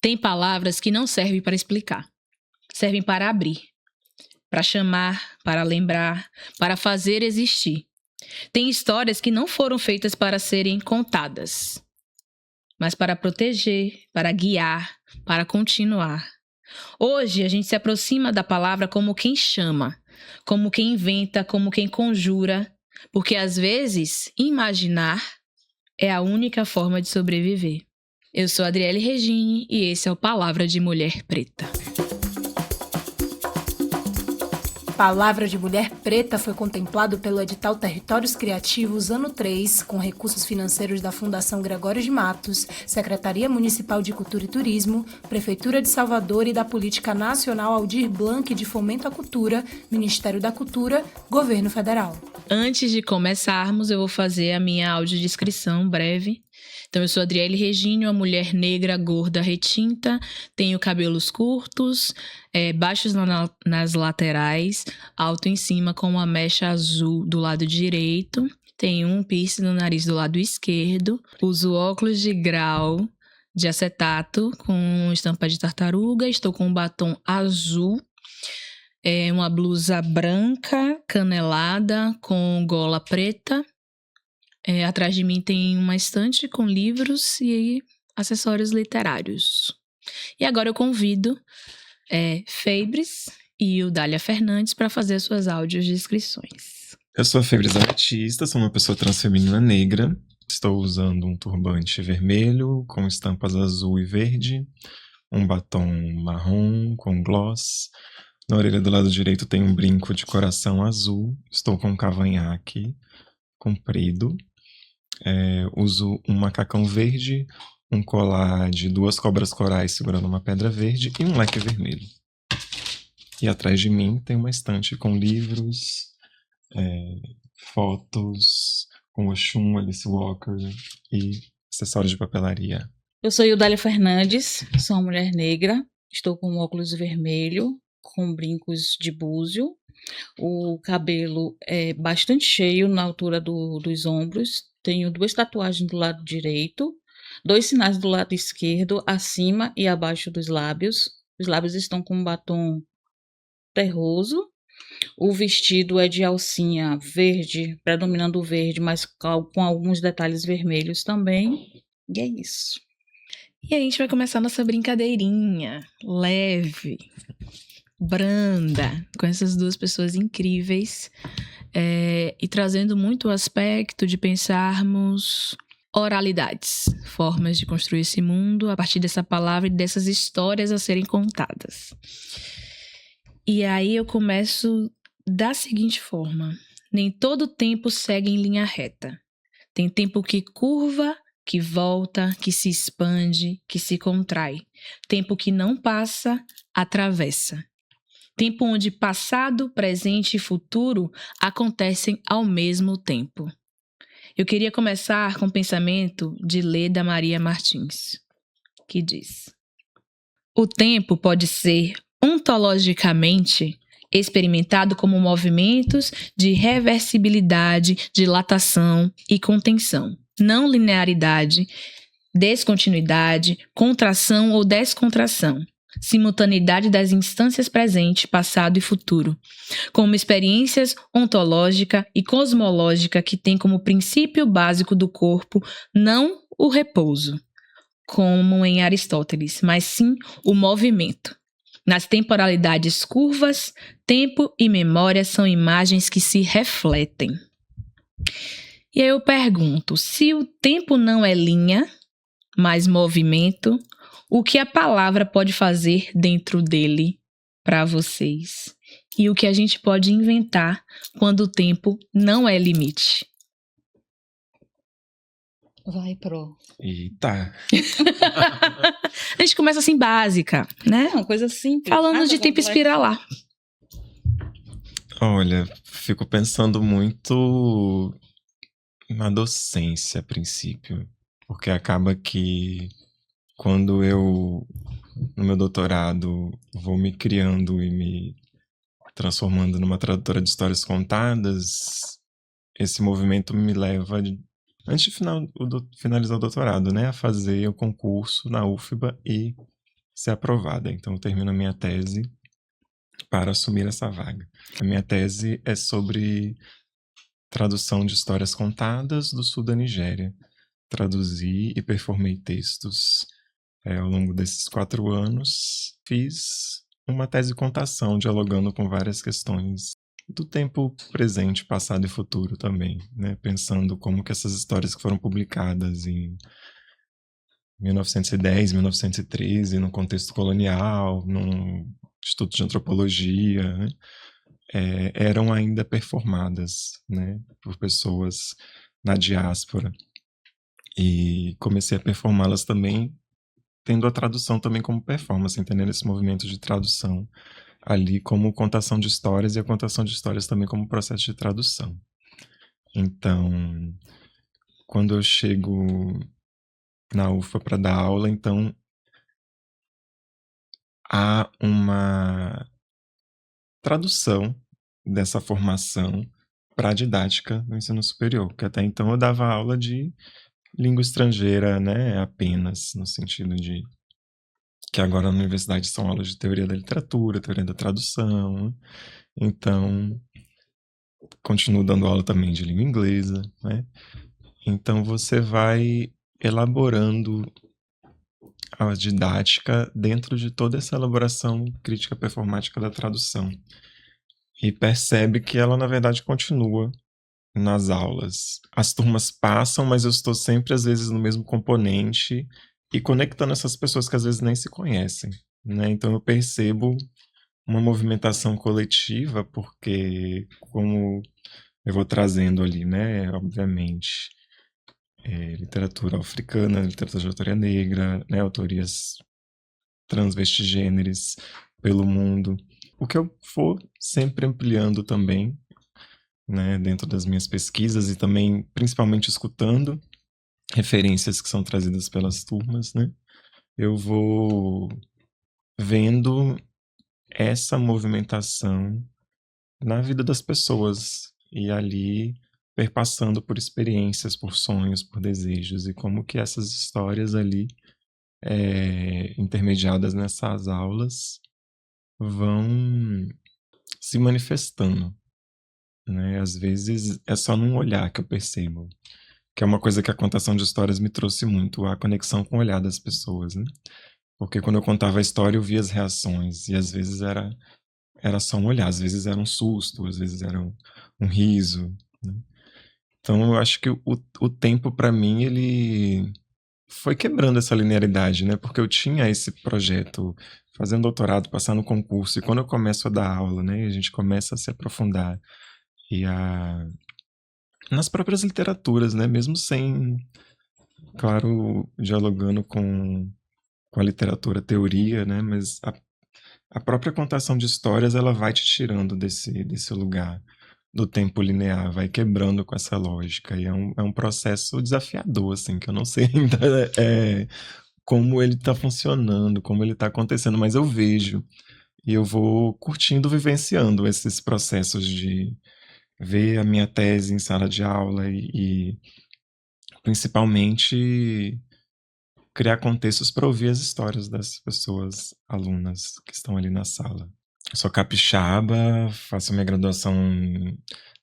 Tem palavras que não servem para explicar, servem para abrir, para chamar, para lembrar, para fazer existir. Tem histórias que não foram feitas para serem contadas, mas para proteger, para guiar, para continuar. Hoje a gente se aproxima da palavra como quem chama, como quem inventa, como quem conjura, porque às vezes imaginar é a única forma de sobreviver. Eu sou Adriele Regine e esse é o Palavra de Mulher Preta. Palavra de Mulher Preta foi contemplado pelo edital Territórios Criativos ano 3, com recursos financeiros da Fundação Gregório de Matos, Secretaria Municipal de Cultura e Turismo, Prefeitura de Salvador e da Política Nacional Aldir Blanc de Fomento à Cultura, Ministério da Cultura, Governo Federal. Antes de começarmos, eu vou fazer a minha audiodescrição breve. Então, eu sou Adriele Regine, uma mulher negra, gorda, retinta, tenho cabelos curtos, baixos nas laterais, alto em cima com uma mecha azul do lado direito, tenho um piercing no nariz do lado esquerdo, uso óculos de grau de acetato com estampa de tartaruga, estou com um batom azul, uma blusa branca, canelada, com gola preta. Atrás de mim tem uma estante com livros e acessórios literários. E agora eu convido Febres e o Dália Fernandes para fazer as suas audiodescrições. Eu sou a Febres Batista, sou uma pessoa transfeminina negra. Estou usando um turbante vermelho com estampas azul e verde, um batom marrom com gloss. Na orelha do lado direito tem um brinco de coração azul. Estou com um cavanhaque comprido. Uso um macacão verde, um colar de 2 cobras corais segurando uma pedra verde e um leque vermelho. E atrás de mim tem uma estante com livros, fotos, com Oxum, Alice Walker e acessórios de papelaria. Eu sou Dália Fernandes, sou uma mulher negra, estou com um óculos vermelho, com brincos de búzio. O cabelo é bastante cheio na altura dos ombros. Tenho 2 tatuagens do lado direito, 2 sinais do lado esquerdo, acima e abaixo dos lábios. Os lábios estão com um batom terroso. O vestido é de alcinha verde, predominando o verde, mas com alguns detalhes vermelhos também. E é isso. E a gente vai começar nossa brincadeirinha leve, branda, com essas 2 pessoas incríveis, e trazendo muito o aspecto de pensarmos oralidades, formas de construir esse mundo a partir dessa palavra e dessas histórias a serem contadas. E aí eu começo da seguinte forma: nem todo tempo segue em linha reta. Tem tempo que curva, que volta, que se expande, que se contrai. Tempo que não passa, atravessa. Tempo onde passado, presente e futuro acontecem ao mesmo tempo. Eu queria começar com o pensamento de Leda Maria Martins, que diz: o tempo pode ser ontologicamente experimentado como movimentos de reversibilidade, dilatação e contenção, não linearidade, descontinuidade, contração ou descontração. Simultaneidade das instâncias presente, passado e futuro, como experiências ontológica e cosmológica que tem como princípio básico do corpo não o repouso, como em Aristóteles, mas sim o movimento. Nas temporalidades curvas, tempo e memória são imagens que se refletem. E aí eu pergunto, se o tempo não é linha, mas movimento, o que a palavra pode fazer dentro dele para vocês? E o que a gente pode inventar quando o tempo não é limite? Vai, Pro. Eita! A gente começa assim, básica, né? Não, coisa simples. Falando de tempo espiralar. Olha, fico pensando muito na docência a princípio, porque acaba que quando eu, no meu doutorado, vou me criando e me transformando numa tradutora de histórias contadas, esse movimento me leva, antes de finalizar o doutorado, né, a fazer o concurso na UFBA e ser aprovada. Então, eu termino a minha tese para assumir essa vaga. A minha tese é sobre tradução de histórias contadas do sul da Nigéria. Traduzi e performei textos ao longo desses 4 anos. Fiz uma tese de contação, dialogando com várias questões do tempo presente, passado e futuro também, né? Pensando como que essas histórias que foram publicadas em 1910, 1913, no contexto colonial, num instituto de antropologia, né? Eram ainda performadas, né, por pessoas na diáspora. E comecei a performá-las também, tendo a tradução também como performance, entendendo esse movimento de tradução ali como contação de histórias, e a contação de histórias também como processo de tradução. Então, quando eu chego na UFA para dar aula, então há uma tradução dessa formação para a didática no ensino superior, porque até então eu dava aula de língua estrangeira, né, apenas, no sentido de que agora na universidade são aulas de teoria da literatura, teoria da tradução, então continuo dando aula também de língua inglesa, né? Então você vai elaborando a didática dentro de toda essa elaboração crítica performática da tradução. E percebe que ela, na verdade, continua nas aulas. As turmas passam, mas eu estou sempre, às vezes, no mesmo componente e conectando essas pessoas que às vezes nem se conhecem, né? Então eu percebo uma movimentação coletiva, porque como eu vou trazendo ali, né, obviamente, literatura africana, literatura de autoria negra, né, autorias transvestigêneres pelo mundo. O que eu for sempre ampliando também, né, dentro das minhas pesquisas e também, principalmente, escutando referências que são trazidas pelas turmas, né, eu vou vendo essa movimentação na vida das pessoas e ali perpassando por experiências, por sonhos, por desejos, e como que essas histórias ali intermediadas nessas aulas vão se manifestando, né? Às vezes é só num olhar que eu percebo, que é uma coisa que a contação de histórias me trouxe muito, a conexão com o olhar das pessoas, né? Porque quando eu contava a história eu via as reações, e às vezes era só um olhar, às vezes era um susto, às vezes era um riso, né? Então eu acho que o tempo para mim ele foi quebrando essa linearidade, né? Porque eu tinha esse projeto, fazendo doutorado, passar no concurso, e quando eu começo a dar aula, né, a gente começa a se aprofundar e nas próprias literaturas, né, mesmo sem, claro, dialogando com a literatura, teoria, né, mas a própria contação de histórias, ela vai te tirando desse lugar do tempo linear, vai quebrando com essa lógica, e é um processo desafiador, assim, que eu não sei ainda como ele tá funcionando, como ele tá acontecendo, mas eu vejo, e eu vou curtindo, vivenciando esses processos de ver a minha tese em sala de aula e principalmente criar contextos para ouvir as histórias das pessoas, alunas que estão ali na sala. Eu sou capixaba, faço minha graduação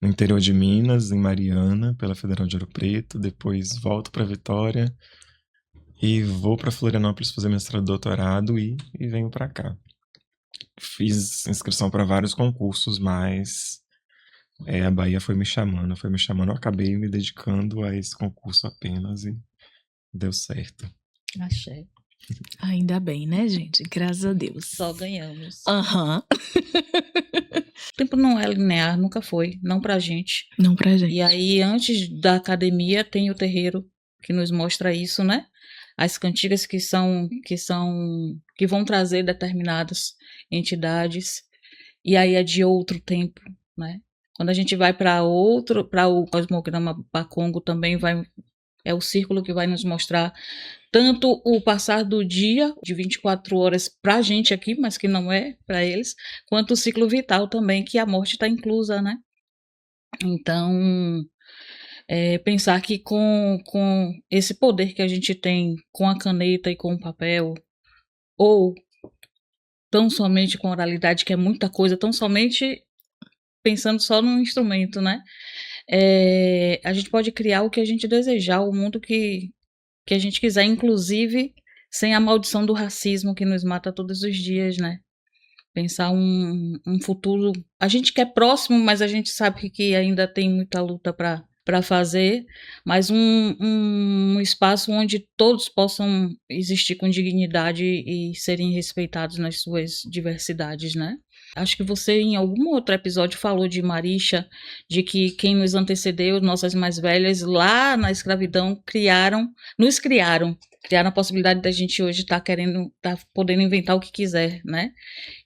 no interior de Minas, em Mariana, pela Federal de Ouro Preto, depois volto para Vitória e vou para Florianópolis fazer mestrado e doutorado e venho para cá. Fiz inscrição para vários concursos, mas a Bahia foi me chamando, eu acabei me dedicando a esse concurso apenas e deu certo. Achei. Ainda bem, né, gente? Graças a Deus. Só ganhamos. Aham. O tempo não é linear, nunca foi, não pra gente. Não pra gente. E aí, antes da academia, tem o terreiro que nos mostra isso, né? As cantigas que vão trazer determinadas entidades. E aí é de outro tempo, né? Quando a gente vai para o cosmograma Bakongo também é o círculo que vai nos mostrar tanto o passar do dia de 24 horas para a gente aqui, mas que não é para eles, quanto o ciclo vital também, que a morte está inclusa, né? Então, pensar que com esse poder que a gente tem com a caneta e com o papel, ou tão somente com oralidade, que é muita coisa, tão somente pensando só no instrumento, né? A gente pode criar o que a gente desejar, o mundo que a gente quiser, inclusive sem a maldição do racismo que nos mata todos os dias, né? Pensar um futuro. A gente quer próximo, mas a gente sabe que ainda tem muita luta para fazer, mas um espaço onde todos possam existir com dignidade e serem respeitados nas suas diversidades, né? Acho que você, em algum outro episódio, falou de Marisha, de que quem nos antecedeu, nossas mais velhas, lá na escravidão, nos criaram a possibilidade da gente hoje estar podendo inventar o que quiser, né?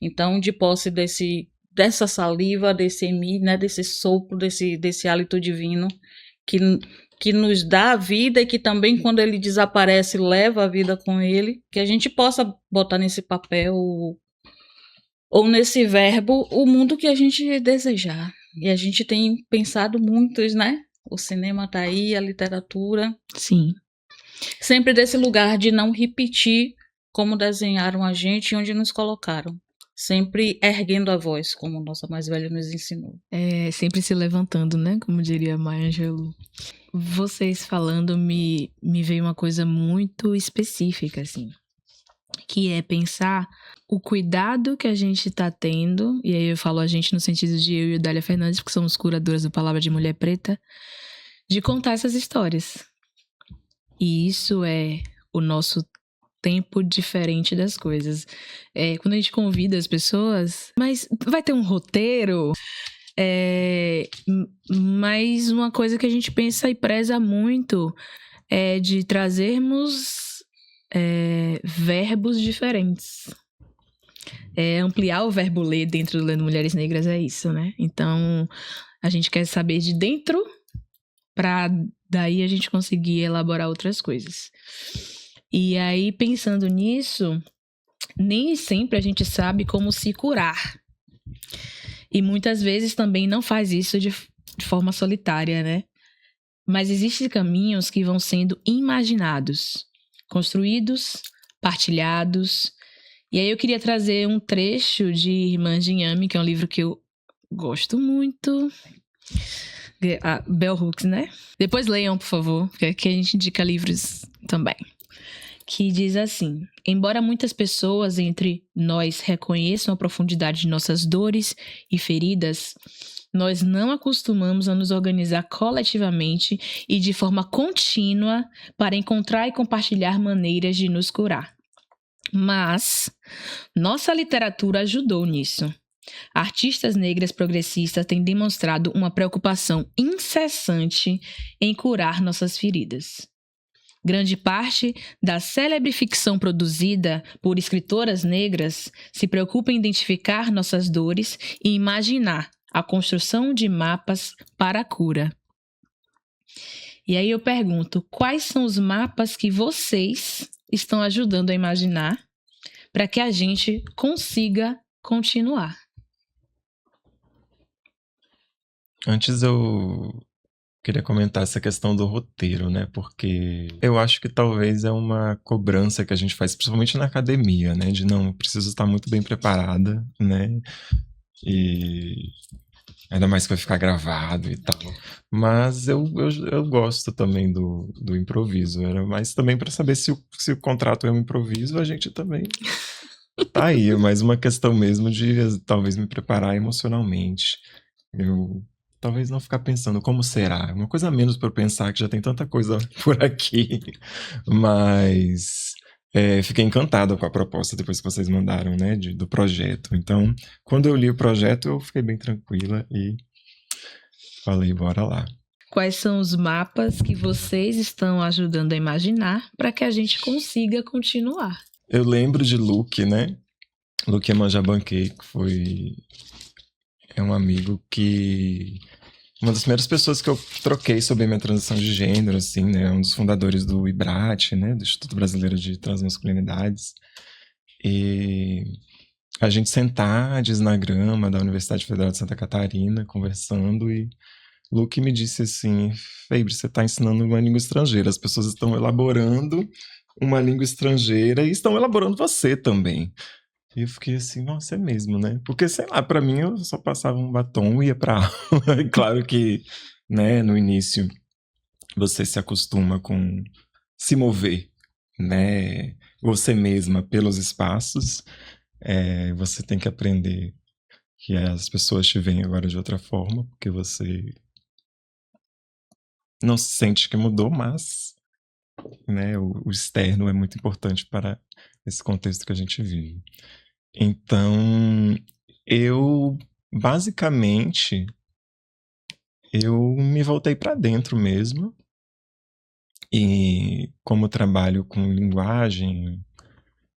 Então, de posse dessa saliva, desse emi, né? Desse sopro, desse hálito divino, que nos dá a vida e que também, quando ele desaparece, leva a vida com ele, que a gente possa botar nesse papel ou nesse verbo o mundo que a gente desejar. E a gente tem pensado muitos, né? O cinema tá aí, a literatura. Sim. Sempre desse lugar de não repetir como desenharam a gente e onde nos colocaram. Sempre erguendo a voz, como nossa mais velha nos ensinou. Sempre se levantando, né? Como diria Maya Angelou. Vocês falando, me veio uma coisa muito específica, assim. Que é pensar o cuidado que a gente está tendo, e aí eu falo a gente no sentido de eu e o Dália Fernandes, porque somos curadoras do Palavra de Mulher Preta, de contar essas histórias. E isso é o nosso tempo diferente das coisas. Quando a gente convida as pessoas, mas vai ter um roteiro? Mas uma coisa que a gente pensa e preza muito é de trazermos verbos diferentes. Ampliar o verbo ler dentro do Lendo Mulheres Negras é isso, né? Então, a gente quer saber de dentro para daí a gente conseguir elaborar outras coisas. E aí, pensando nisso, nem sempre a gente sabe como se curar. E muitas vezes também não faz isso de forma solitária, né? Mas existem caminhos que vão sendo imaginados, construídos, partilhados. E aí eu queria trazer um trecho de Irmã Inhame, que é um livro que eu gosto muito. A Bell Hooks, né? Depois leiam, por favor, porque aqui a gente indica livros também. Que diz assim: embora muitas pessoas entre nós reconheçam a profundidade de nossas dores e feridas, nós não acostumamos a nos organizar coletivamente e de forma contínua para encontrar e compartilhar maneiras de nos curar. Mas nossa literatura ajudou nisso. Artistas negras progressistas têm demonstrado uma preocupação incessante em curar nossas feridas. Grande parte da célebre ficção produzida por escritoras negras se preocupa em identificar nossas dores e imaginar a construção de mapas para a cura. E aí eu pergunto, quais são os mapas que vocês estão ajudando a imaginar para que a gente consiga continuar? Antes eu queria comentar essa questão do roteiro, né? Porque eu acho que talvez é uma cobrança que a gente faz, principalmente na academia, né? De não, preciso estar muito bem preparada, né? E ainda mais que vai ficar gravado e tal. Mas eu gosto também do improviso. Era mais também para saber se o contrato é um improviso, a gente também tá aí. É mais uma questão mesmo de talvez me preparar emocionalmente. Eu talvez não ficar pensando como será. Uma coisa a menos para eu pensar, que já tem tanta coisa por aqui. Mas fiquei encantado com a proposta depois que vocês mandaram, né, do projeto. Então, quando eu li o projeto, eu fiquei bem tranquila e falei, bora lá. Quais são os mapas que vocês estão ajudando a imaginar para que a gente consiga continuar? Eu lembro de Luke, né? Luke Emanjabanquei, que é um amigo que... Uma das primeiras pessoas que eu troquei sobre a minha transição de gênero, assim, né? Um dos fundadores do IBRAT, né? Do Instituto Brasileiro de Transmasculinidades. E a gente sentades na grama da Universidade Federal de Santa Catarina, conversando, e Luke me disse assim, Feibre, você está ensinando uma língua estrangeira, as pessoas estão elaborando uma língua estrangeira e estão elaborando você também. E eu fiquei assim, nossa, é mesmo, né? Porque, sei lá, pra mim eu só passava um batom e ia pra aula. E claro que, né, no início você se acostuma com se mover, né? Você mesma pelos espaços. Você tem que aprender que as pessoas te veem agora de outra forma, porque você não se sente que mudou, mas, né, o externo é muito importante para esse contexto que a gente vive. Então, eu basicamente eu me voltei para dentro mesmo. E como eu trabalho com linguagem,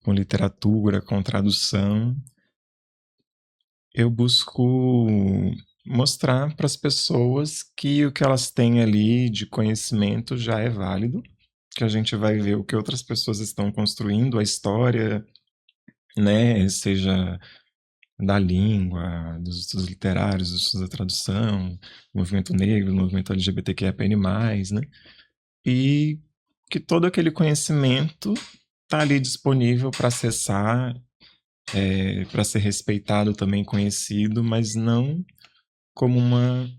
com literatura, com tradução, eu busco mostrar para as pessoas que o que elas têm ali de conhecimento já é válido, que a gente vai ver o que outras pessoas estão construindo, a história, né, seja da língua, dos estudos literários, dos estudos da tradução, movimento negro, movimento LGBTQIA+, né? E que todo aquele conhecimento está ali disponível para acessar, para ser respeitado também, conhecido, mas não como uma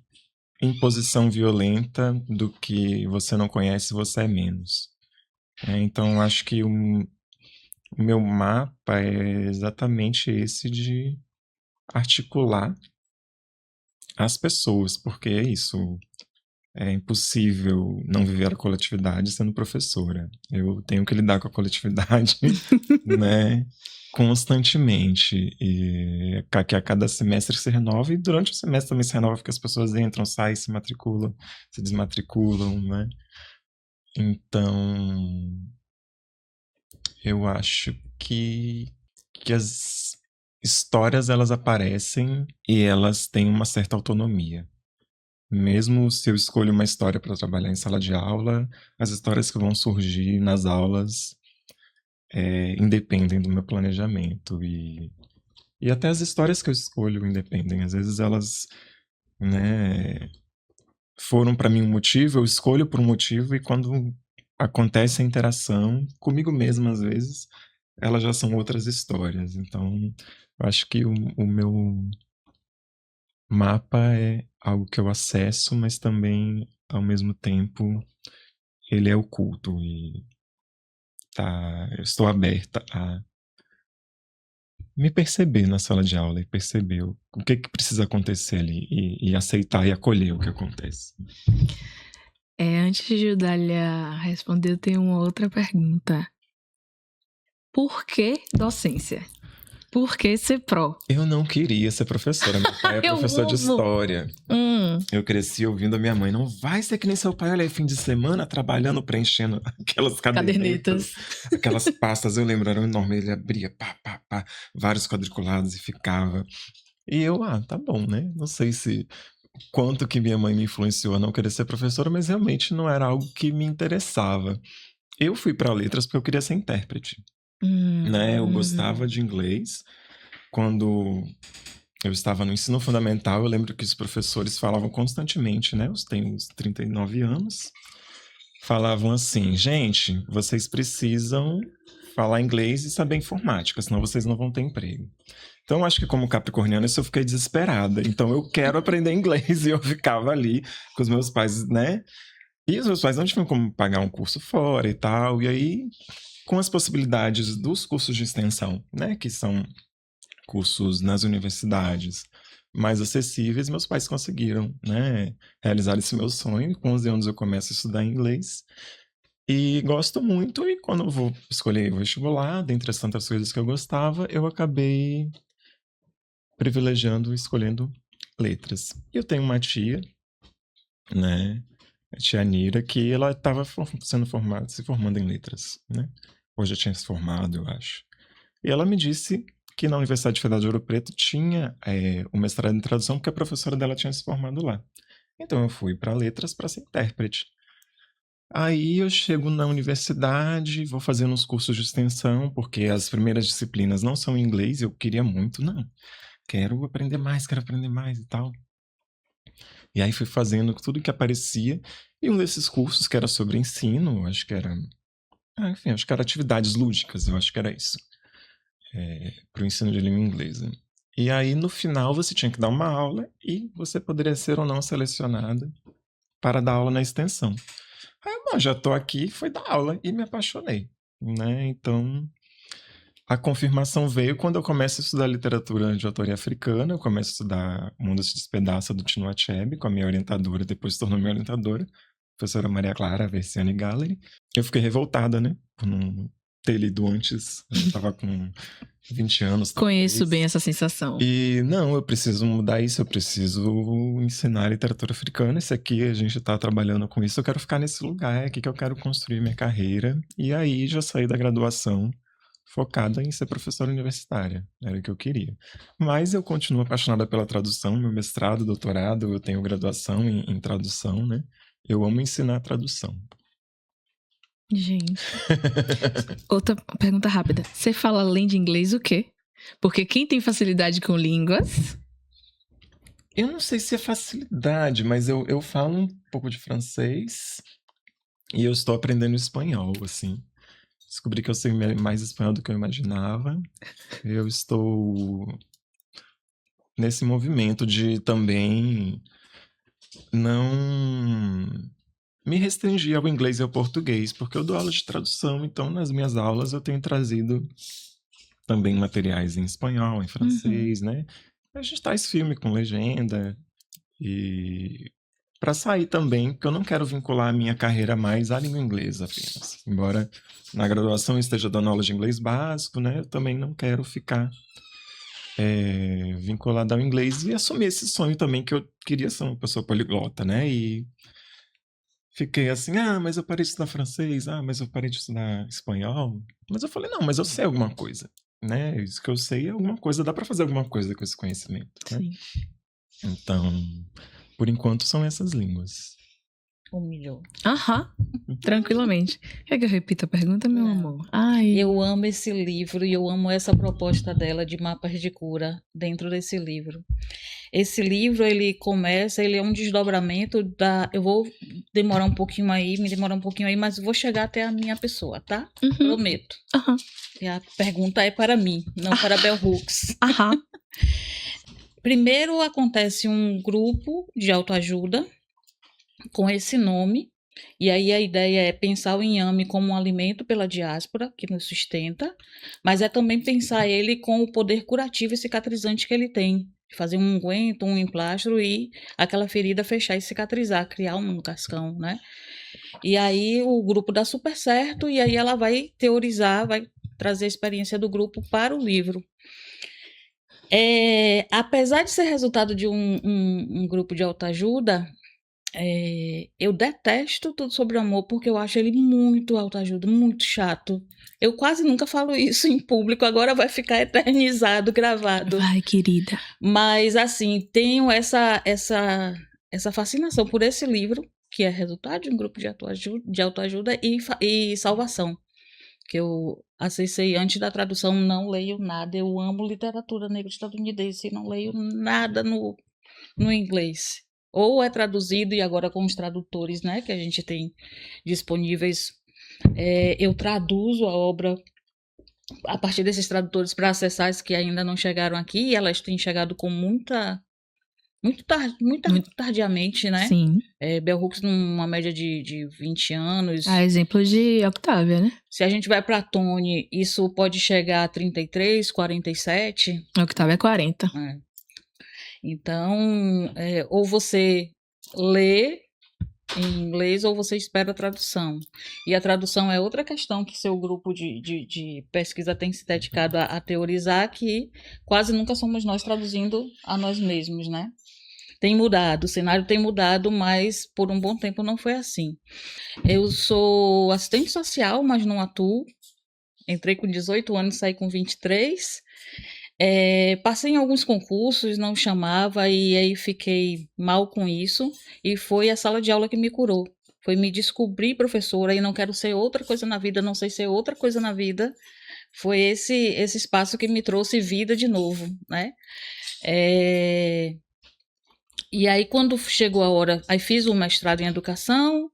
imposição violenta do que você não conhece, você é menos. Então, acho que o meu mapa é exatamente esse de articular as pessoas, porque é isso. É impossível não viver a coletividade sendo professora. Eu tenho que lidar com a coletividade, né, constantemente. E que a cada semestre se renova, e durante o semestre também se renova, porque as pessoas entram, saem, se matriculam, se desmatriculam, né? Então, eu acho que as histórias, elas aparecem e elas têm uma certa autonomia. Mesmo se eu escolho uma história para trabalhar em sala de aula, as histórias que vão surgir nas aulas independem do meu planejamento. E até as histórias que eu escolho independem. Às vezes elas, né, foram para mim um motivo, eu escolho por um motivo, e quando acontece a interação comigo mesmo, às vezes, elas já são outras histórias. Então, eu acho que o meu mapa é algo que eu acesso, mas também, ao mesmo tempo, ele é oculto e eu estou aberta a me perceber na sala de aula e perceber o que precisa acontecer ali e aceitar e acolher o que acontece. Antes de Dália responder, eu tenho uma outra pergunta. Por que docência? Por que ser pró? Eu não queria ser professora. Meu pai é professor de história. Eu cresci ouvindo a minha mãe: não vai ser que nem seu pai, olha aí, fim de semana, trabalhando, preenchendo aquelas cadernetas. Aquelas pastas, eu lembro, eram enormes. Ele abria, pá, vários quadriculados e ficava. E eu, tá bom, né? Não sei se quanto que minha mãe me influenciou a não querer ser professora, mas realmente não era algo que me interessava. Eu fui para letras porque eu queria ser intérprete. Né? Eu gostava de inglês. Quando eu estava no ensino fundamental, eu lembro que os professores falavam constantemente, né? Eu tenho uns 39 anos. Falavam assim: gente, vocês precisam falar inglês e saber informática, senão vocês não vão ter emprego. Então, acho que como capricorniana, eu fiquei desesperada. Então, eu quero aprender inglês. E eu ficava ali com os meus pais, né? E os meus pais não tinham como pagar um curso fora e tal. E aí, com as possibilidades dos cursos de extensão, né? Que são cursos nas universidades mais acessíveis, meus pais conseguiram, né, realizar esse meu sonho. Com 11 anos eu começo a estudar inglês e gosto muito, e quando eu vou escolher o vestibular, dentre as tantas coisas que eu gostava, eu acabei privilegiando, escolhendo letras. E eu tenho uma tia, né, a tia Nira, que ela estava se formando em letras, né? Hoje já tinha se formado, eu acho. E ela me disse que na Universidade Federal de Ouro Preto tinha o mestrado em tradução, porque a professora dela tinha se formado lá. Então eu fui para letras para ser intérprete. Aí eu chego na universidade, vou fazendo uns cursos de extensão, porque as primeiras disciplinas não são em inglês, eu queria muito, não. Quero aprender mais e tal. E aí fui fazendo tudo que aparecia, e um desses cursos que era sobre ensino, acho que era Enfim, acho que era atividades lúdicas, eu acho que era isso. Para o ensino de língua inglesa. E aí, no final, você tinha que dar uma aula e você poderia ser ou não selecionada para dar aula na extensão. Aí, bom, já estou aqui, fui dar aula e me apaixonei, né? Então, a confirmação veio quando eu começo a estudar literatura de autoria africana, eu começo a estudar O Mundo se Despedaça, do Chinua Achebe, com a minha orientadora, depois se tornou minha orientadora, professora Maria Clara Versiani Gallery. Eu fiquei revoltada, né? Por não ter lido antes, eu estava com 20 anos. Conheço bem essa sensação. E não, eu preciso mudar isso, eu preciso ensinar literatura africana. Esse aqui, a gente tá trabalhando com isso, eu quero ficar nesse lugar, é aqui que eu quero construir minha carreira. E aí já saí da graduação focada em ser professora universitária, era o que eu queria. Mas eu continuo apaixonada pela tradução, meu mestrado, doutorado, eu tenho graduação em tradução, né? Eu amo ensinar tradução. Gente. Outra pergunta rápida. Você fala além de inglês o quê? Porque quem tem facilidade com línguas... Eu não sei se é facilidade, mas eu falo um pouco de francês e eu estou aprendendo espanhol, assim. Descobri que eu sei mais espanhol do que eu imaginava. Eu estou nesse movimento de também não me restringir ao inglês e ao português, porque eu dou aula de tradução, então nas minhas aulas eu tenho trazido também materiais em espanhol, em francês, né? A gente traz filme com legenda e para sair também, porque eu não quero vincular a minha carreira mais à língua inglesa apenas. Embora na graduação eu esteja dando aula de inglês básico, né? Eu também não quero ficar vinculado ao inglês e assumir esse sonho também que eu queria ser uma pessoa poliglota, né? E fiquei assim, mas eu parei de estudar francês, mas eu parei de estudar espanhol. Mas eu falei, não, mas eu sei alguma coisa, né? Isso que eu sei é alguma coisa, dá para fazer alguma coisa com esse conhecimento, né? Sim. Então, por enquanto são essas línguas. Humilhou. Tranquilamente. Quer que eu repita a pergunta, meu amor? Ai. Eu amo esse livro e eu amo essa proposta dela de mapas de cura dentro desse livro. Esse livro, ele é um desdobramento da... Eu vou me demorar um pouquinho aí, mas vou chegar até a minha pessoa, tá? Prometo. E a pergunta é para mim, não para Bell Hooks. Primeiro acontece um grupo de autoajuda com esse nome, e aí a ideia é pensar o inhame como um alimento pela diáspora, que nos sustenta, mas é também pensar ele com o poder curativo e cicatrizante que ele tem, fazer um unguento, um emplastro e aquela ferida fechar e cicatrizar, criar um cascão, né? E aí o grupo dá super certo, e aí ela vai teorizar, vai trazer a experiência do grupo para o livro. Apesar de ser resultado de um grupo de autoajuda, eu detesto Tudo Sobre o Amor, porque eu acho ele muito autoajuda, muito chato. Eu quase nunca falo isso em público, agora vai ficar eternizado, gravado. Vai, querida. Mas, assim, tenho essa fascinação por esse livro, que é resultado de um grupo de autoajuda e salvação, que eu acessei antes da tradução, não leio nada. Eu amo literatura negra estadunidense, não leio nada no inglês. Ou é traduzido, e agora com os tradutores, né, que a gente tem disponíveis, eu traduzo a obra a partir desses tradutores para acessar as que ainda não chegaram aqui, e elas têm chegado com muito tardiamente, né? Sim. Bell Hooks numa média de 20 anos. Exemplo de Octávia, né? Se a gente vai para Toni, isso pode chegar a 33, 47. Octávia é 40. Então, ou você lê em inglês ou você espera a tradução. E a tradução é outra questão que seu grupo de pesquisa tem se dedicado a teorizar, que quase nunca somos nós traduzindo a nós mesmos, né? Tem mudado, o cenário tem mudado, mas por um bom tempo não foi assim. Eu sou assistente social, mas não atuo. Entrei com 18 anos, saí com 23. Passei em alguns concursos, não chamava, e aí fiquei mal com isso, e foi a sala de aula que me curou. Foi me descobrir professora e não quero ser outra coisa na vida, não sei ser outra coisa na vida. Foi esse espaço que me trouxe vida de novo, né? E aí, quando chegou a hora, aí fiz o mestrado em educação,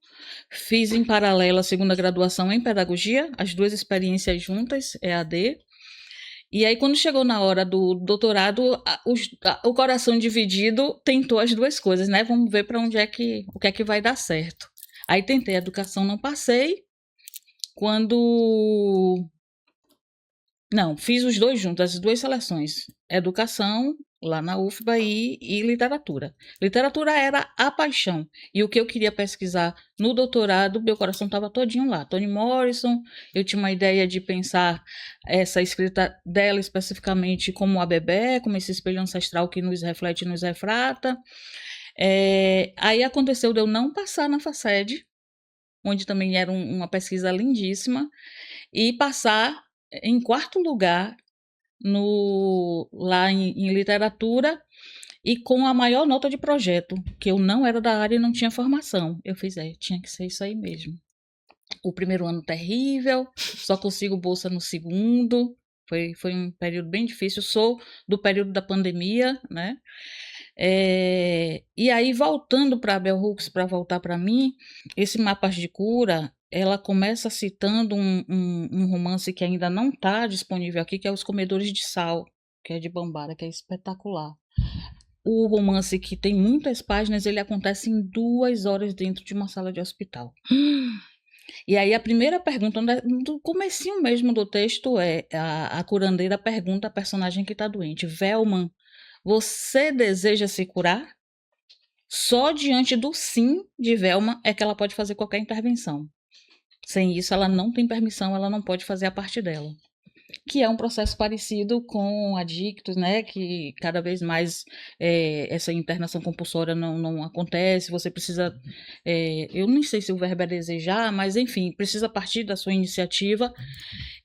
Fiz em paralelo a segunda graduação em pedagogia, as duas experiências juntas, EAD. E aí, quando chegou na hora do doutorado, o coração dividido tentou as duas coisas, né? Vamos ver para onde o que é que vai dar certo. Aí tentei educação, não passei. Não, fiz os dois juntos, as duas seleções. Educação, lá na UFBA, e literatura. Literatura era a paixão. E o que eu queria pesquisar no doutorado, meu coração estava todinho lá. Toni Morrison, eu tinha uma ideia de pensar essa escrita dela especificamente como a Bebé, como esse espelho ancestral que nos reflete e nos refrata. Aí aconteceu de eu não passar na FACED, onde também era uma pesquisa lindíssima, e passar em quarto lugar lá em literatura e com a maior nota de projeto, que eu não era da área e não tinha formação. Eu fiz, tinha que ser isso aí mesmo. O primeiro ano terrível, só consigo bolsa no segundo, foi um período bem difícil, sou do período da pandemia, né? E aí, voltando para a Bell Hooks, para voltar para mim, esse Mapas de Cura, ela começa citando um romance que ainda não está disponível aqui, que é Os Comedores de Sal, que é de Bambara, que é espetacular. O romance, que tem muitas páginas, ele acontece em 2 horas dentro de uma sala de hospital. E aí a primeira pergunta, do comecinho mesmo do texto, a curandeira pergunta à personagem que está doente: Velma, você deseja se curar? Só diante do sim de Velma é que ela pode fazer qualquer intervenção. Sem isso, ela não tem permissão, ela não pode fazer a parte dela. Que é um processo parecido com adictos, né? Que cada vez mais essa internação compulsória não acontece, você precisa... eu nem sei se o verbo é desejar, mas enfim, precisa partir da sua iniciativa.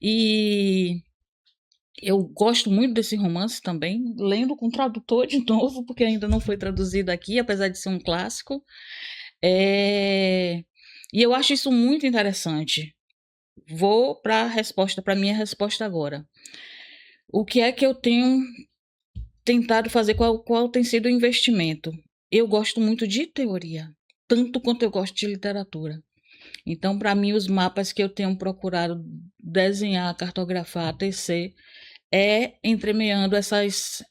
E eu gosto muito desse romance também, lendo com tradutor de novo, porque ainda não foi traduzido aqui, apesar de ser um clássico. E eu acho isso muito interessante. Vou para a minha resposta agora. O que é que eu tenho tentado fazer? Qual tem sido o investimento? Eu gosto muito de teoria, tanto quanto eu gosto de literatura. Então, para mim, os mapas que eu tenho procurado desenhar, cartografar, tecer, entremeando essas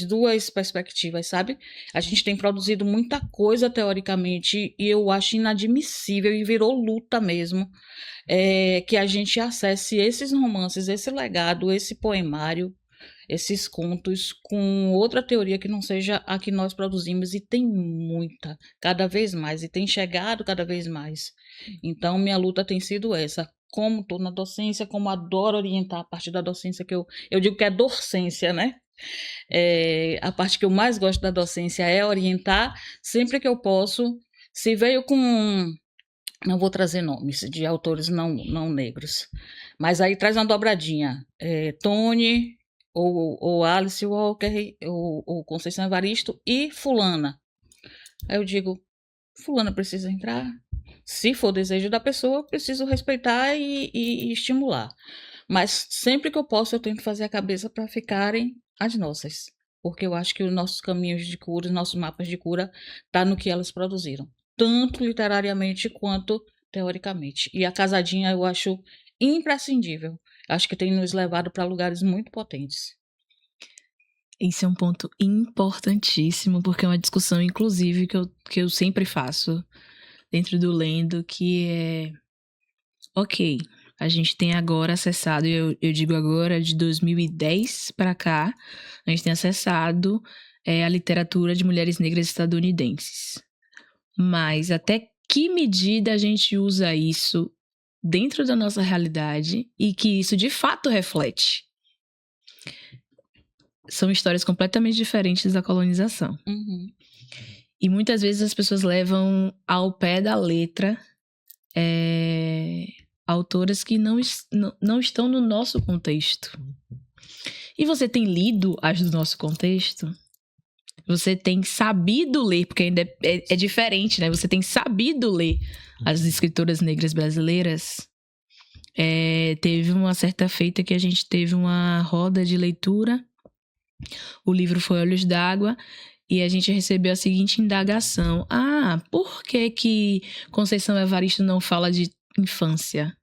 duas perspectivas, sabe? A gente tem produzido muita coisa teoricamente e eu acho inadmissível, e virou luta mesmo, que a gente acesse esses romances, esse legado, esse poemário, esses contos com outra teoria que não seja a que nós produzimos, e tem muita, cada vez mais, e tem chegado cada vez mais. Então, minha luta tem sido essa. Como estou na docência, como adoro orientar a parte da docência, que eu digo que é docência, né? A parte que eu mais gosto da docência é orientar, sempre que eu posso. Se veio com... Não vou trazer nomes de autores não negros, mas aí traz uma dobradinha. Toni, ou Alice Walker, ou Conceição Evaristo e fulana. Aí eu digo, fulana precisa entrar? Se for desejo da pessoa, preciso respeitar e estimular. Mas sempre que eu posso, eu tento fazer a cabeça para ficarem as nossas. Porque eu acho que os nossos caminhos de cura, os nossos mapas de cura, tá no que elas produziram. Tanto literariamente quanto teoricamente. E a Casadinha eu acho imprescindível. Acho que tem nos levado para lugares muito potentes. Esse é um ponto importantíssimo, porque é uma discussão, inclusive, que eu sempre faço dentro do Lendo, que é... Ok, a gente tem agora acessado, eu digo agora, de 2010 para cá, a gente tem acessado a literatura de mulheres negras estadunidenses. Mas até que medida a gente usa isso dentro da nossa realidade e que isso de fato reflete? São histórias completamente diferentes da colonização. Uhum. E muitas vezes as pessoas levam ao pé da letra autoras que não estão no nosso contexto. E você tem lido as do nosso contexto? Você tem sabido ler, porque ainda é diferente, né? Você tem sabido ler as escritoras negras brasileiras? Teve uma certa feita que a gente teve uma roda de leitura. O livro foi Olhos d'Água. e a gente recebeu a seguinte indagação. Por que Conceição Evaristo não fala de infância?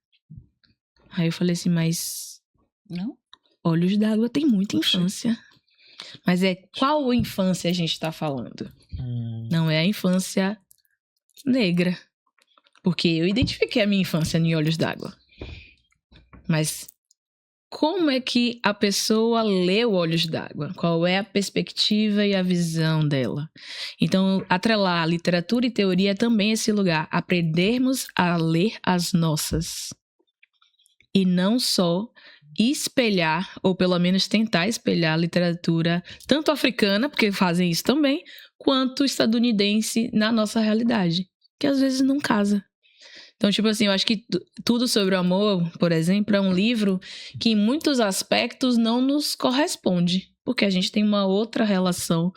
Aí eu falei assim, mas... Não? Olhos d'Água tem muita infância. Mas qual infância a gente está falando? Não é a infância negra. Porque eu identifiquei a minha infância em Olhos d'Água. Mas como é que a pessoa leu Olhos d'Água? Qual é a perspectiva e a visão dela? Então, atrelar literatura e teoria é também esse lugar. Aprendermos a ler as nossas. E não só espelhar, ou pelo menos tentar espelhar a literatura tanto africana, porque fazem isso também, quanto estadunidense na nossa realidade, que às vezes não casa. Então, tipo assim, eu acho que Tudo Sobre o Amor, por exemplo, é um livro que em muitos aspectos não nos corresponde, porque a gente tem uma outra relação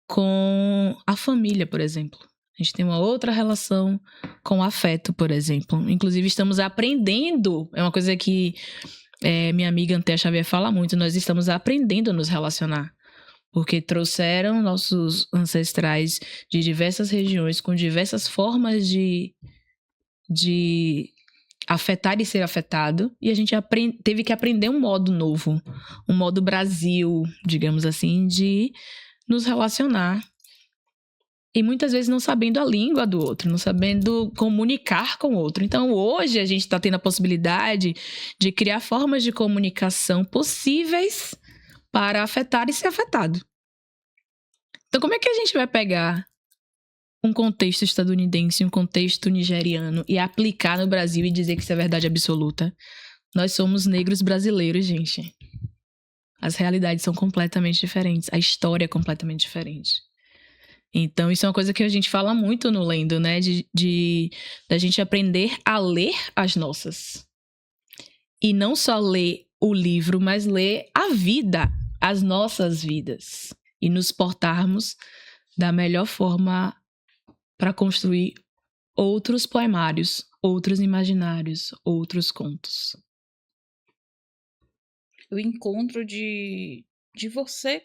com a família, por exemplo. A gente tem uma outra relação com o afeto, por exemplo. Inclusive, estamos aprendendo, é uma coisa que minha amiga Antea Xavier fala muito, nós estamos aprendendo a nos relacionar. Porque trouxeram nossos ancestrais de diversas regiões, com diversas formas de afetar e ser afetado. E a gente teve que aprender um modo novo, um modo Brasil, digamos assim, de nos relacionar. E muitas vezes não sabendo a língua do outro, não sabendo comunicar com o outro. Então, hoje a gente está tendo a possibilidade de criar formas de comunicação possíveis para afetar e ser afetado. Então, como é que a gente vai pegar um contexto estadunidense, um contexto nigeriano e aplicar no Brasil e dizer que isso é verdade absoluta? Nós somos negros brasileiros, gente. As realidades são completamente diferentes, a história é completamente diferente. Então, isso é uma coisa que a gente fala muito no Lendo, né? Da gente aprender a ler as nossas. E não só ler o livro, mas ler a vida, as nossas vidas. E nos portarmos da melhor forma para construir outros poemários, outros imaginários, outros contos. O encontro de você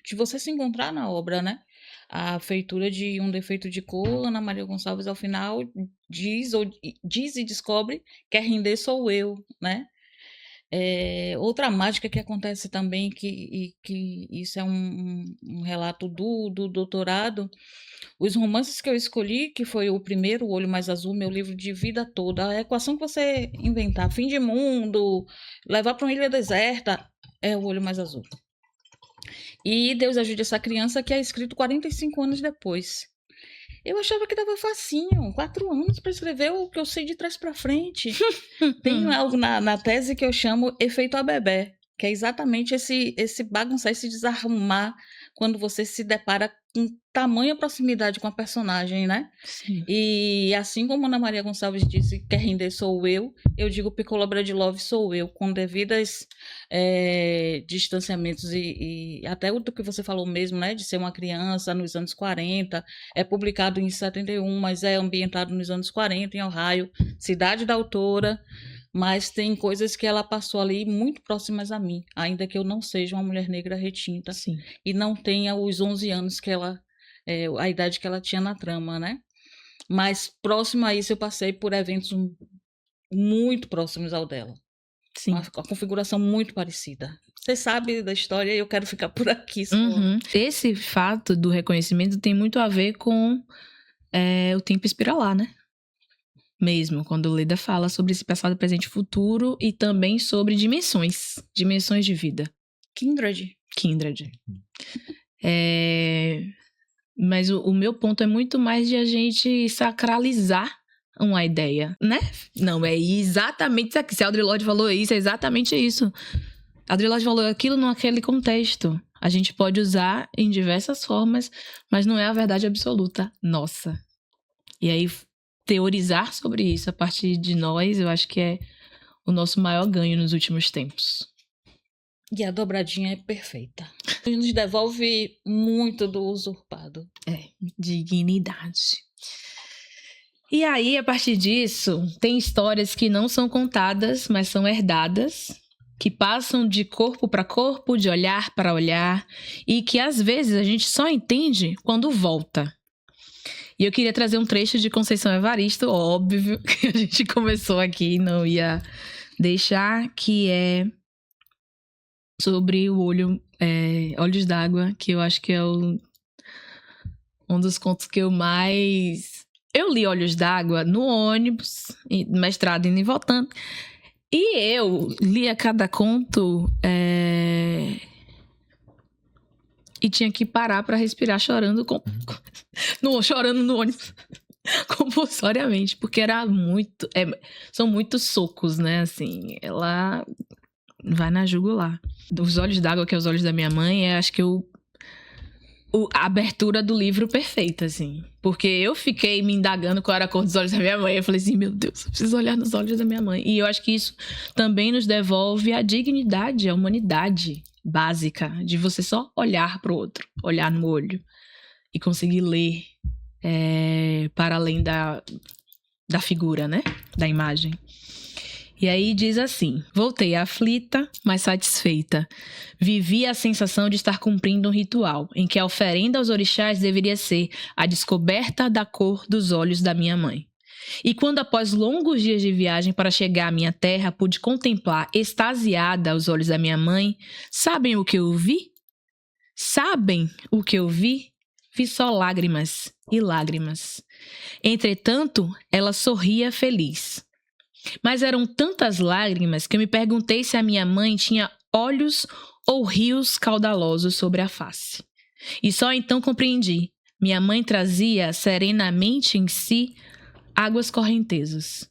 de você se encontrar na obra, né? A feitura de Um Defeito de Cor, Ana Maria Gonçalves, ao final, diz e descobre: quer render sou eu, né? Outra mágica que acontece também, que isso é um relato do doutorado, os romances que eu escolhi, que foi o primeiro, O Olho Mais Azul, meu livro de vida toda, a equação que você inventar, fim de mundo, levar para uma ilha deserta, é O Olho Mais Azul. E Deus Ajude Essa Criança, que é escrito 45 anos depois. Eu achava que dava facinho, 4 anos para escrever o que eu sei de trás para frente. Tem algo na tese que eu chamo efeito Abebé, que é exatamente esse bagunçar, esse desarrumar quando você se depara com tamanha proximidade com a personagem, né? Sim. E assim como Ana Maria Gonçalves disse, quer render sou eu digo Piccola Bradlove sou eu, com devidas distanciamentos e até o que você falou mesmo, né? De ser uma criança nos anos 40, é publicado em 71, mas é ambientado nos anos 40, em Ohio, cidade da autora, mas tem coisas que ela passou ali muito próximas a mim, ainda que eu não seja uma mulher negra retinta. Sim. E não tenha os 11 anos que ela, a idade que ela tinha na trama, né? Mas próximo a isso eu passei por eventos muito próximos ao dela. Sim. Uma configuração muito parecida. Você sabe da história e eu quero ficar por aqui. Esse fato do reconhecimento tem muito a ver com o tempo espiralar, né? Mesmo, quando Leda fala sobre esse passado, presente e futuro e também sobre dimensões de vida. Kindred. Mas o meu ponto é muito mais de a gente sacralizar uma ideia, né? Não, é exatamente isso aqui. Se a Audre Lorde falou isso, é exatamente isso. A Audre Lorde falou aquilo naquele contexto. A gente pode usar em diversas formas, mas não é a verdade absoluta nossa. E aí, teorizar sobre isso a partir de nós, eu acho que é o nosso maior ganho nos últimos tempos. E a dobradinha é perfeita. Nos devolve muito do usurpado. Dignidade. E aí, a partir disso, tem histórias que não são contadas, mas são herdadas, que passam de corpo para corpo, de olhar para olhar, e que às vezes a gente só entende quando volta. E eu queria trazer um trecho de Conceição Evaristo, óbvio, que a gente começou aqui, não ia deixar, que é sobre o Olhos d'Água, que eu acho que é um dos contos que eu mais... Eu li Olhos d'Água no ônibus, mestrado indo e voltando, e eu lia cada conto e tinha que parar pra respirar chorando chorando no ônibus compulsoriamente, porque era muito... são muitos socos, né? Assim, ela vai na jugular. Os Olhos d'Água, que é Os Olhos da Minha Mãe, acho que a abertura do livro perfeita, assim. Porque eu fiquei me indagando qual era a cor dos olhos da minha mãe. Eu falei assim, meu Deus, eu preciso olhar nos olhos da minha mãe. E eu acho que isso também nos devolve a dignidade, a humanidade básica de você só olhar pro outro, olhar no olho e conseguir ler para além da figura, né? Da imagem. E aí diz assim: voltei aflita, mas satisfeita. Vivi a sensação de estar cumprindo um ritual, em que a oferenda aos orixás deveria ser a descoberta da cor dos olhos da minha mãe. E quando, após longos dias de viagem para chegar à minha terra, pude contemplar, extasiada, os olhos da minha mãe, sabem o que eu vi? Sabem o que eu vi? Vi só lágrimas e lágrimas. Entretanto, ela sorria feliz. Mas eram tantas lágrimas que eu me perguntei se a minha mãe tinha olhos ou rios caudalosos sobre a face. E só então compreendi. Minha mãe trazia serenamente em si águas correntezas.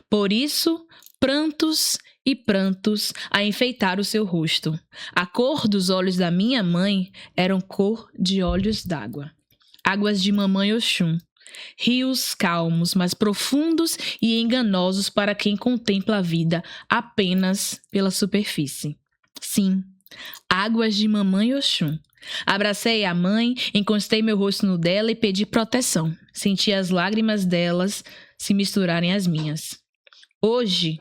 Por isso, prantos e prantos a enfeitar o seu rosto. A cor dos olhos da minha mãe eram cor de olhos d'água. Águas de mamãe Oxum. Rios calmos, mas profundos e enganosos para quem contempla a vida apenas pela superfície. Sim, águas de mamãe Oxum. Abracei a mãe, encostei meu rosto no dela e pedi proteção. Senti as lágrimas delas se misturarem às minhas. Hoje,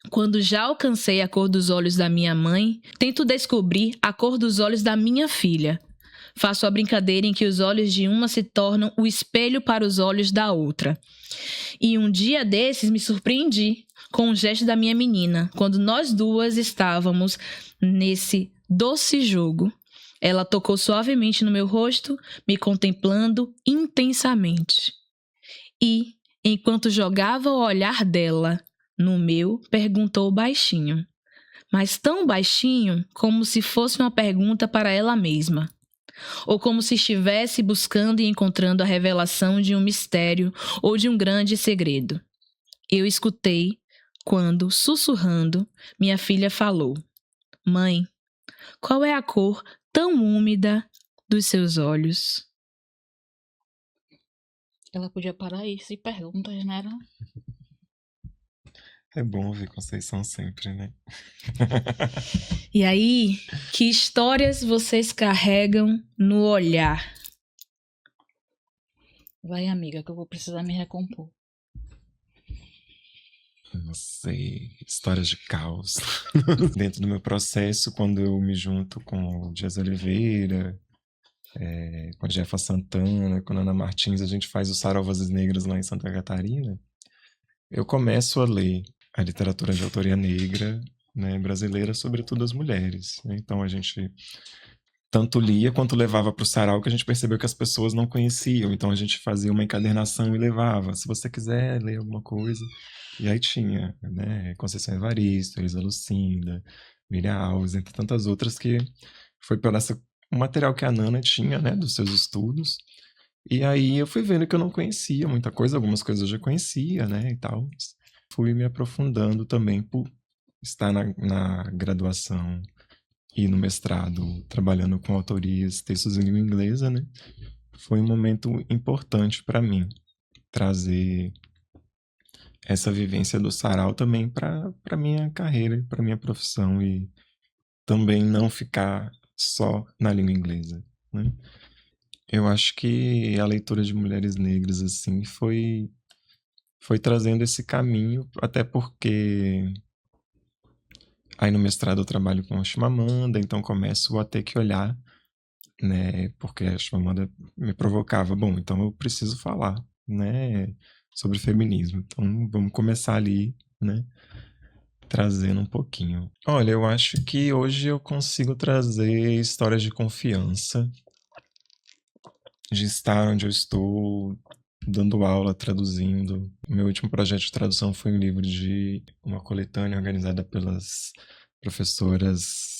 quando já alcancei a cor dos olhos da minha mãe, tento descobrir a cor dos olhos da minha filha. Faço a brincadeira em que os olhos de uma se tornam o espelho para os olhos da outra. E um dia desses me surpreendi com um gesto da minha menina, quando nós duas estávamos nesse doce jogo. Ela tocou suavemente no meu rosto, me contemplando intensamente. E, enquanto jogava o olhar dela no meu, perguntou baixinho, mas tão baixinho como se fosse uma pergunta para ela mesma. Ou como se estivesse buscando e encontrando a revelação de um mistério ou de um grande segredo. Eu escutei quando, sussurrando, minha filha falou: Mãe, qual é a cor tão úmida dos seus olhos? Ela podia parar isso e perguntas, né? É bom ouvir Conceição sempre, né? E aí, que histórias vocês carregam no olhar? Vai, amiga, que eu vou precisar me recompor. Não sei, histórias de caos. Dentro do meu processo, quando eu me junto com o Dias Oliveira, com a Jefa Santana, com a Ana Martins, a gente faz o Sarau Vozes Negras lá em Santa Catarina. Eu começo a ler a literatura de autoria negra, né, brasileira, sobretudo as mulheres, né? Então a gente tanto lia quanto levava para o sarau, que a gente percebeu que as pessoas não conheciam. Então a gente fazia uma encadernação e levava. Se você quiser ler alguma coisa. E aí tinha, né, Conceição Evaristo, Elisa Lucinda, Miriam Alves, entre tantas outras, que foi pelo o material que a Nana tinha, né, dos seus estudos. E aí eu fui vendo que eu não conhecia muita coisa, algumas coisas eu já conhecia, né, e tal. Fui me aprofundando também por estar na graduação e no mestrado, trabalhando com autorias, textos em língua inglesa, né. Foi um momento importante para mim trazer essa vivência do sarau também para minha carreira, para minha profissão, e também não ficar só na língua inglesa, né? Eu acho que a leitura de mulheres negras assim foi trazendo esse caminho, até porque Aí no mestrado eu trabalho com a Chimamanda, então começo a ter que olhar, né? Porque a Chimamanda me provocava, bom, então eu preciso falar, né? Sobre feminismo. Então vamos começar ali, né? Trazendo um pouquinho. Olha, eu acho que hoje eu consigo trazer histórias de confiança, de estar onde eu estou, dando aula, traduzindo. Meu último projeto de tradução foi um livro de uma coletânea organizada pelas professoras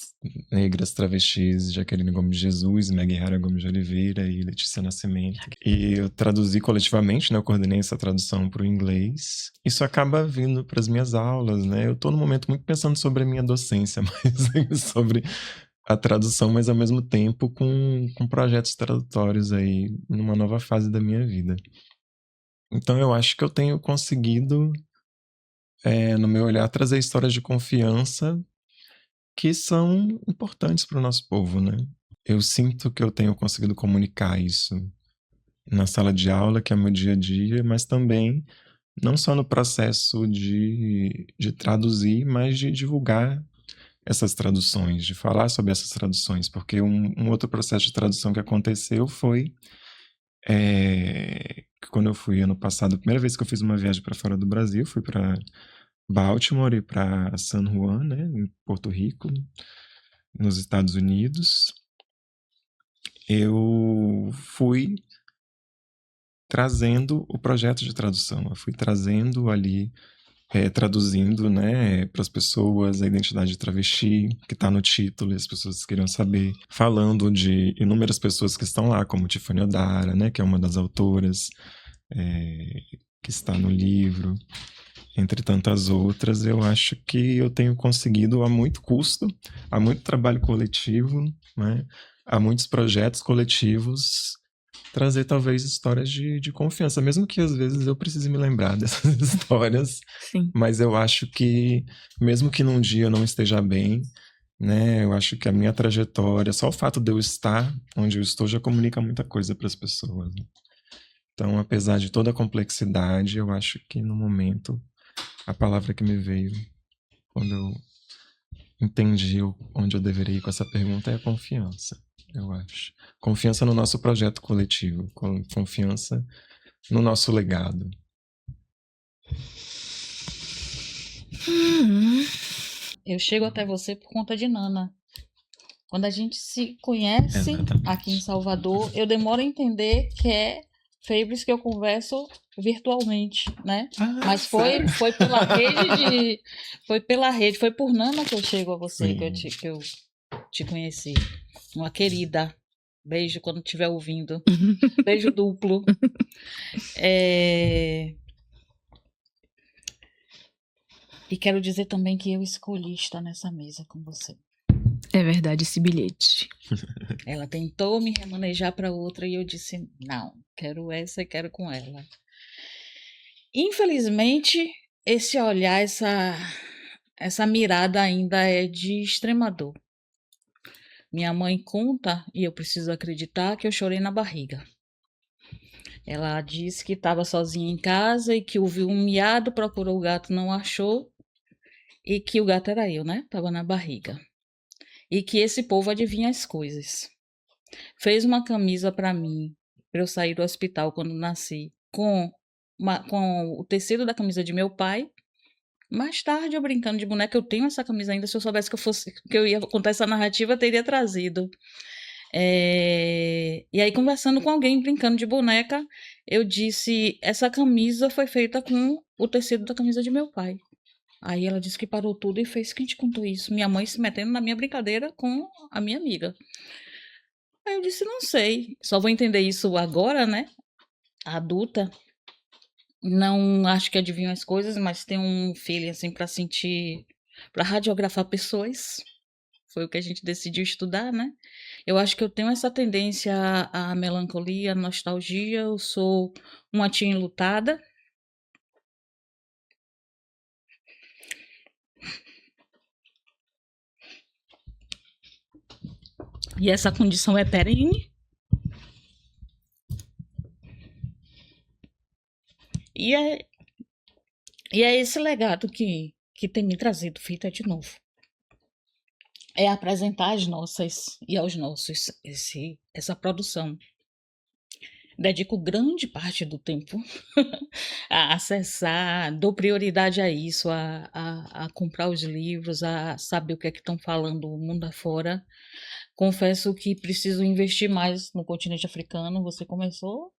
negras travestis Jaqueline Gomes de Jesus, Meg Rara Gomes de Oliveira e Letícia Nascimento. E eu traduzi coletivamente, né? Eu coordenei essa tradução para o inglês. Isso acaba vindo para as minhas aulas, né? Eu estou no momento muito pensando sobre a minha docência, mas sobre a tradução, mas ao mesmo tempo com projetos tradutórios aí numa nova fase da minha vida. Então eu acho que eu tenho conseguido, no meu olhar, trazer histórias de confiança que são importantes para o nosso povo, né? Eu sinto que eu tenho conseguido comunicar isso na sala de aula, que é meu dia a dia, mas também não só no processo de traduzir, mas de divulgar essas traduções, de falar sobre essas traduções, porque um outro processo de tradução que aconteceu foi que quando eu fui ano passado, a primeira vez que eu fiz uma viagem para fora do Brasil, fui para Baltimore e para San Juan, né, em Porto Rico, nos Estados Unidos. Eu fui trazendo o projeto de tradução, eu fui trazendo ali, traduzindo, né, para as pessoas a identidade de travesti, que está no título e as pessoas queriam saber, falando de inúmeras pessoas que estão lá, como Tiffany Odara, né, que é uma das autoras, que está no livro, entre tantas outras. Eu acho que eu tenho conseguido, a muito custo, a muito trabalho coletivo, né, a muitos projetos coletivos, trazer talvez histórias de confiança, mesmo que às vezes eu precise me lembrar dessas histórias. Sim. Mas eu acho que, mesmo que num dia eu não esteja bem, né, eu acho que a minha trajetória, só o fato de eu estar onde eu estou já comunica muita coisa para as pessoas, né? Então, apesar de toda a complexidade, eu acho que no momento a palavra que me veio quando eu entendi onde eu deveria ir com essa pergunta é a confiança, eu acho. Confiança no nosso projeto coletivo, confiança no nosso legado. Eu chego até você por conta de Nana. Quando a gente se conhece aqui em Salvador, eu demoro a entender que é Fabris que eu converso virtualmente, né? Mas foi pela rede foi por Nana que eu chego a você, que eu te conheci. Uma querida. Beijo quando estiver ouvindo. Beijo duplo. E quero dizer também que eu escolhi estar nessa mesa com você. É verdade esse bilhete. Ela tentou me remanejar para outra e eu disse, não, quero essa e quero com ela. Infelizmente, esse olhar, essa mirada ainda é de extrema dor. Minha mãe conta, e eu preciso acreditar, que eu chorei na barriga. Ela disse que estava sozinha em casa e que ouviu um miado, procurou o gato, não achou, e que o gato era eu, né? Estava na barriga. E que esse povo adivinha as coisas. Fez uma camisa para mim, para eu sair do hospital quando nasci, com o tecido da camisa de meu pai. Mais tarde, eu brincando de boneca, eu tenho essa camisa ainda. Se eu soubesse que eu ia contar essa narrativa, eu teria trazido. E aí, conversando com alguém, brincando de boneca, eu disse, essa camisa foi feita com o tecido da camisa de meu pai. Aí ela disse que parou tudo e fez, quem te contou isso? Minha mãe se metendo na minha brincadeira com a minha amiga. Aí eu disse, não sei, só vou entender isso agora, né? Adulta. Não acho que adivinho as coisas, mas tem um feeling assim para sentir, para radiografar pessoas. Foi o que a gente decidiu estudar, né? Eu acho que eu tenho essa tendência à melancolia, à nostalgia. Eu sou uma tia enlutada. E essa condição é perene. E é esse legado que tem me trazido fita de novo. é apresentar às nossas e aos nossos essa produção. Dedico grande parte do tempo a acessar, dou prioridade a isso, a comprar os livros, a saber o que é que estão falando o mundo afora. Confesso que preciso investir mais no continente africano. Você começou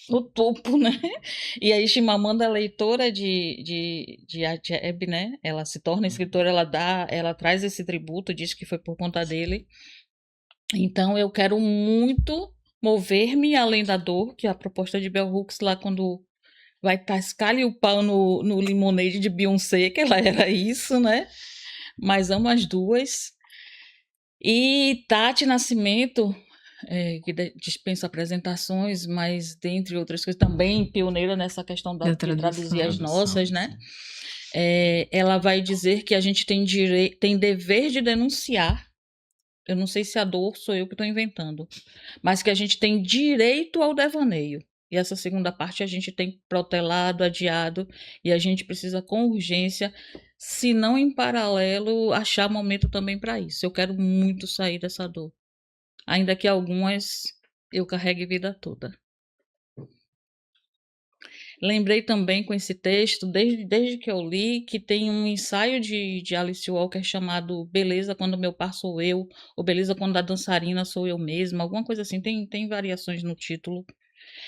no topo, né? E aí Chimamanda é leitora de Achebe, né? Ela se torna escritora, ela traz esse tributo, diz que foi por conta dele. Então eu quero muito mover-me além da dor, que é a proposta de Bell Hooks lá quando vai tascar-lhe o pau no Lemonade de Beyoncé, que ela era isso, né? Mas amo as duas. E Tati Nascimento, que dispensa apresentações, mas dentre outras coisas, também pioneira nessa questão de traduzir as nossas, né? Ela vai dizer que a gente tem dever de denunciar. Eu não sei se a dor sou eu que estou inventando, mas que a gente tem direito ao devaneio. E essa segunda parte a gente tem protelado, adiado, e a gente precisa com urgência, se não em paralelo, achar momento também para isso. Eu quero muito sair dessa dor. Ainda que algumas eu carregue vida toda. Lembrei também com esse texto, desde que eu li, que tem um ensaio de Alice Walker chamado Beleza Quando Meu Par Sou Eu, ou Beleza Quando a Dançarina Sou Eu Mesma, alguma coisa assim, tem variações no título,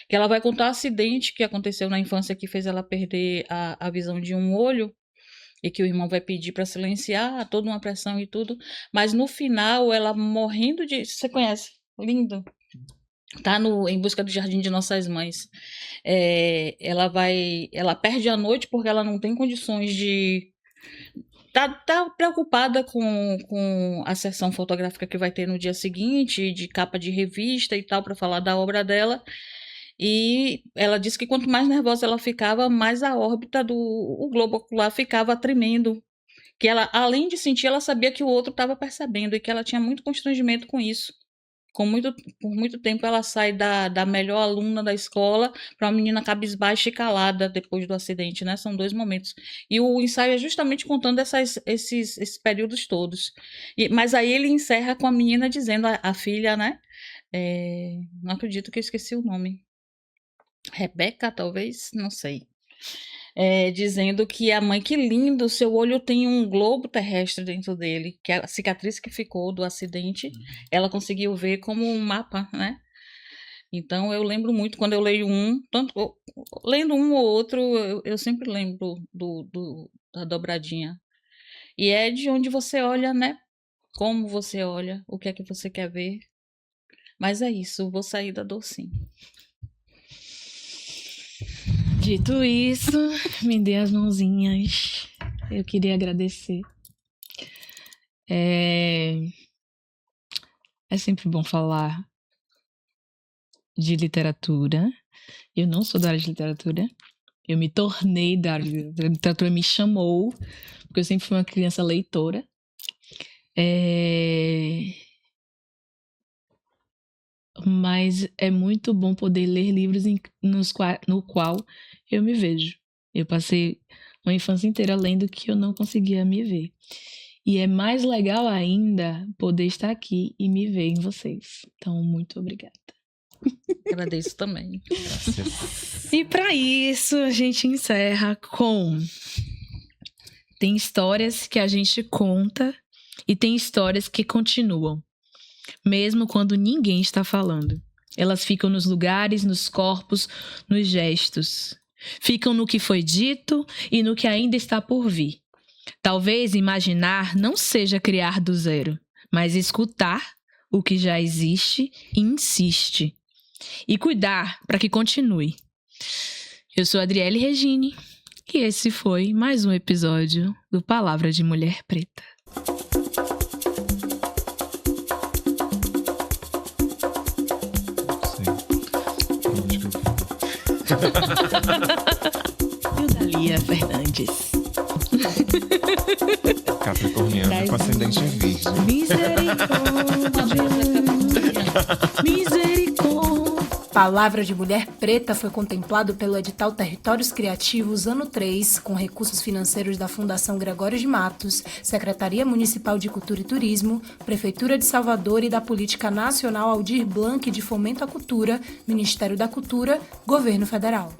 que ela vai contar um acidente que aconteceu na infância que fez ela perder a visão de um olho, e que o irmão vai pedir para silenciar, toda uma pressão e tudo, mas no final ela morrendo de... Você conhece? Lindo. Tá Em Busca do Jardim de Nossas Mães. Ela perde a noite porque ela não tem condições de... Tá preocupada com a sessão fotográfica que vai ter no dia seguinte, de capa de revista e tal, para falar da obra dela. E ela disse que quanto mais nervosa ela ficava, mais a órbita o globo ocular ficava tremendo. Que ela, além de sentir, ela sabia que o outro estava percebendo e que ela tinha muito constrangimento com isso. Por muito tempo ela sai da melhor aluna da escola para uma menina cabisbaixa e calada depois do acidente, né? São 2 momentos. E o ensaio é justamente contando esses períodos todos. Mas aí ele encerra com a menina dizendo, a filha, né? Não acredito que eu esqueci o nome. Rebeca, talvez? Não sei. Dizendo que a mãe, que lindo, seu olho tem um globo terrestre dentro dele, que a cicatriz que ficou do acidente, ela conseguiu ver como um mapa, né? Então eu lembro muito quando eu leio lendo um ou outro, eu sempre lembro da dobradinha. E é de onde você olha, né? Como você olha, o que é que você quer ver. Mas é isso, vou sair da dor sim. Dito isso, me dê as mãozinhas. Eu queria agradecer. É sempre bom falar de literatura. Eu não sou da área de literatura. Eu me tornei da área de literatura. A literatura me chamou, porque eu sempre fui uma criança leitora. Mas é muito bom poder ler livros no qual eu me vejo. Eu passei uma infância inteira lendo que eu não conseguia me ver. E é mais legal ainda poder estar aqui e me ver em vocês. Então, muito obrigada. Agradeço também. Graças. E para isso, a gente encerra com... Tem histórias que a gente conta e tem histórias que continuam. Mesmo quando ninguém está falando. Elas ficam nos lugares, nos corpos, nos gestos. Ficam no que foi dito e no que ainda está por vir. Talvez imaginar não seja criar do zero, mas escutar o que já existe e insiste. E cuidar para que continue. Eu sou Adriele Regine e esse foi mais um episódio do Palavra de Mulher Preta. Eudalia Fernandes. Capricorniana com ascendente em virgem. Misericórdia. Misericórdia. Palavra de Mulher Preta foi contemplado pelo edital Territórios Criativos Ano 3, com recursos financeiros da Fundação Gregório de Matos, Secretaria Municipal de Cultura e Turismo, Prefeitura de Salvador e da Política Nacional Aldir Blanc de Fomento à Cultura, Ministério da Cultura, Governo Federal.